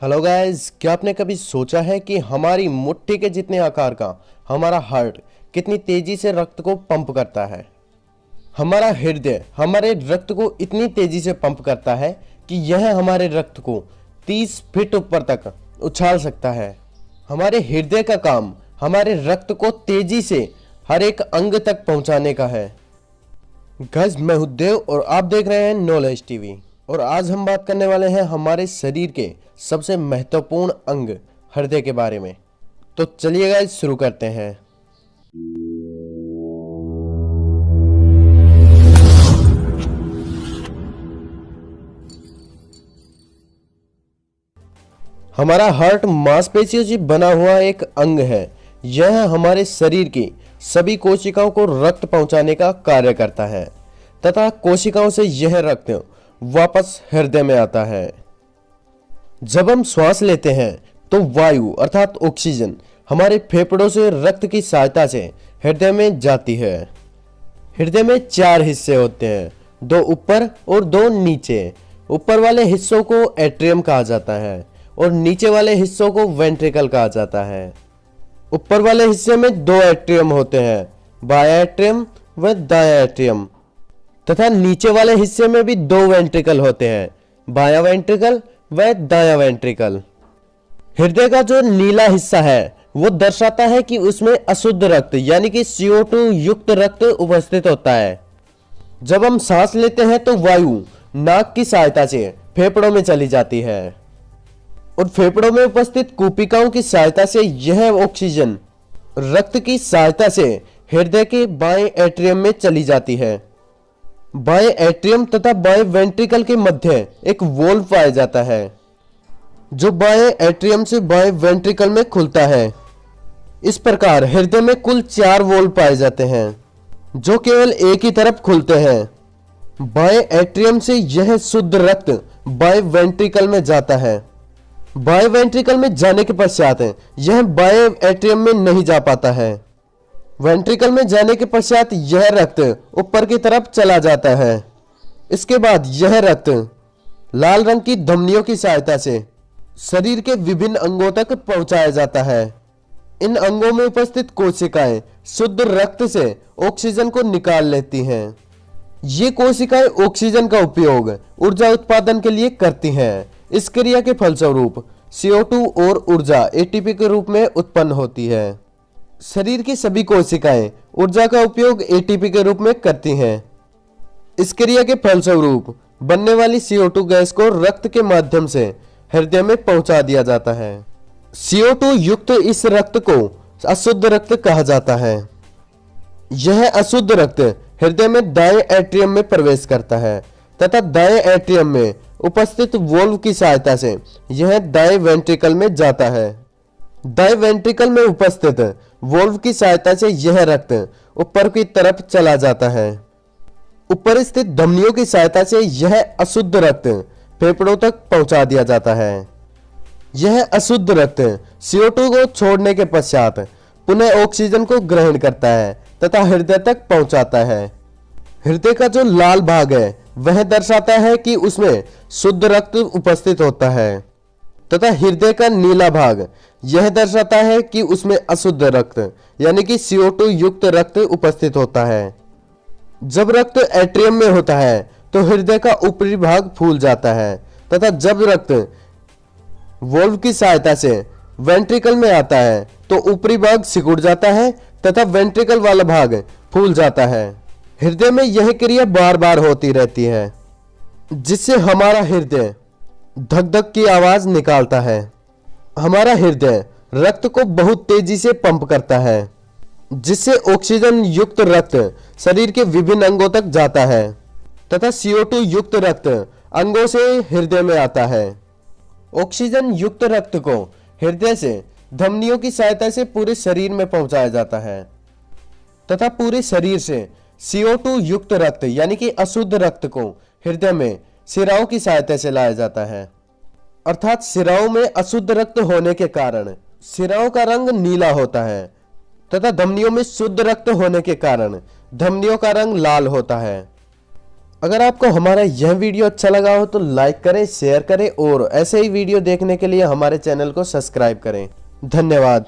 Hello guys, क्या आपने कभी सोचा है कि हमारी मुट्ठी के जितने आकार का हमारा हार्ट कितनी तेजी से रक्त को पंप करता है। हमारा हृदय हमारे रक्त को इतनी तेजी से पंप करता है कि यह हमारे रक्त को 30 फीट ऊपर तक उछाल सकता है। हमारे हृदय का काम हमारे रक्त को तेजी से हर एक अंग तक पहुंचाने का है। गाइस, मैं हूं देव और आप देख रहे हैं नॉलेज टीवी। और आज हम बात करने वाले हैं हमारे शरीर के सबसे महत्वपूर्ण अंग हृदय के बारे में। तो चलिए गाइस, शुरू करते हैं। हमारा हार्ट मांसपेशियों से बना हुआ एक अंग है। यह हमारे शरीर की सभी कोशिकाओं को रक्त पहुंचाने का कार्य करता है तथा कोशिकाओं से यह रक्त वापस हृदय में आता है। जब हम श्वास लेते हैं तो वायु अर्थात ऑक्सीजन हमारे फेफड़ों से रक्त की सहायता से हृदय में जाती है। हृदय में 4 हिस्से होते हैं, 2 ऊपर और 2 नीचे। ऊपर वाले हिस्सों को एट्रियम कहा जाता है और नीचे वाले हिस्सों को वेंट्रिकल कहा जाता है। ऊपर वाले हिस्से में 2 एट्रियम होते हैं, बायां एट्रियम व दायां एट्रियम, तथा नीचे वाले हिस्से में भी 2 वेंट्रिकल होते हैं, बायां वेंट्रिकल व दायां वेंट्रिकल। हृदय का जो नीला हिस्सा है वो दर्शाता है कि उसमें अशुद्ध रक्त यानी कि CO2 युक्त रक्त उपस्थित होता है। जब हम सांस लेते हैं तो वायु नाक की सहायता से फेफड़ों में चली जाती है और फेफड़ों में उपस्थित कूपिकाओं की सहायता से यह ऑक्सीजन रक्त की सहायता से हृदय के बाएं एट्रियम में चली जाती है। बाएं एट्रियम तथा बाएं वेंट्रिकल के मध्य एक वोल्व पाया जाता है जो बाएं एट्रियम से बाएं वेंट्रिकल में खुलता है। इस प्रकार हृदय में कुल 4 वोल्व पाए जाते हैं जो केवल एक ही तरफ खुलते हैं। बाएं एट्रियम से यह शुद्ध रक्त बाएं वेंट्रिकल में जाता है। बाएं वेंट्रिकल में जाने के पश्चात यह बाएं एट्रियम में नहीं जा पाता है। वेंट्रिकल में जाने के पश्चात यह रक्त ऊपर की तरफ चला जाता है। इसके बाद यह रक्त लाल रंग की धमनियों की सहायता से शरीर के विभिन्न अंगों तक पहुंचाया जाता है। इन अंगों में उपस्थित कोशिकाएं शुद्ध रक्त से ऑक्सीजन को निकाल लेती हैं। ये कोशिकाएं ऑक्सीजन का उपयोग ऊर्जा उत्पादन के लिए करती हैं। इस क्रिया के फलस्वरूप CO2 और ऊर्जा ATP के रूप में उत्पन्न होती है। शरीर की सभी कोशिकाएं ऊर्जा का उपयोग ATP के रूप में करती हैं। इस क्रिया के फलस्वरूप बनने वाली CO2 गैस को रक्त के माध्यम से हृदय में पहुंचा दिया जाता है। CO2 युक्त इस रक्त को अशुद्ध रक्त कहा जाता है। यह अशुद्ध रक्त हृदय में दाएं एट्रियम में प्रवेश करता है तथा दाएं एट्रियम में उपस्थित वोल्व की सहायता से यह दाएं वेंट्रिकल में जाता है। दाएं वेंट्रिकल में उपस्थित वोल्व की सहायता से यह रक्त ऊपर की तरफ चला जाता है। ऊपर स्थित धमनियों की सहायता से यह अशुद्ध रक्त फेफड़ों तक पहुंचा दिया जाता है। यह अशुद्ध रक्त CO2 को छोड़ने के पश्चात पुनः ऑक्सीजन को ग्रहण करता है तथा हृदय तक पहुंचाता है। हृदय का जो लाल भाग है वह दर्शाता है कि उसमें शुद्ध रक्त उपस्थित होता है तथा हृदय का नीला भाग यह दर्शाता है कि उसमें अशुद्ध रक्त यानी कि CO2 युक्त रक्त उपस्थित होता है। जब रक्त एट्रियम में होता है तो हृदय का ऊपरी भाग फूल जाता है तथा जब रक्त वोल्व की सहायता से वेंट्रिकल में आता है तो ऊपरी भाग सिकुड़ जाता है तथा वेंट्रिकल वाला भाग फूल जाता है। हृदय में यह क्रिया बार बार होती रहती है जिससे हमारा हृदय धक धक की आवाज निकालता है। हमारा हृदय रक्त को बहुत तेजी से पंप करता है जिससे ऑक्सीजन युक्त रक्त शरीर के विभिन्न अंगों तक जाता है तथा CO2 युक्त रक्त अंगों से हृदय में आता है। ऑक्सीजन युक्त रक्त को हृदय से धमनियों की सहायता से पूरे शरीर में पहुंचाया जाता है तथा पूरे शरीर से CO2 युक्त रक्त यानी कि अशुद्ध रक्त को हृदय में शिराओं की सहायता से लाया जाता है। अर्थात शिराओं में अशुद्ध रक्त होने के कारण शिराओं का रंग नीला होता है तथा धमनियों में शुद्ध रक्त होने के कारण धमनियों का रंग लाल होता है। अगर आपको हमारा यह वीडियो अच्छा लगा हो तो लाइक करें, शेयर करें और ऐसे ही वीडियो देखने के लिए हमारे चैनल को सब्सक्राइब करें। धन्यवाद।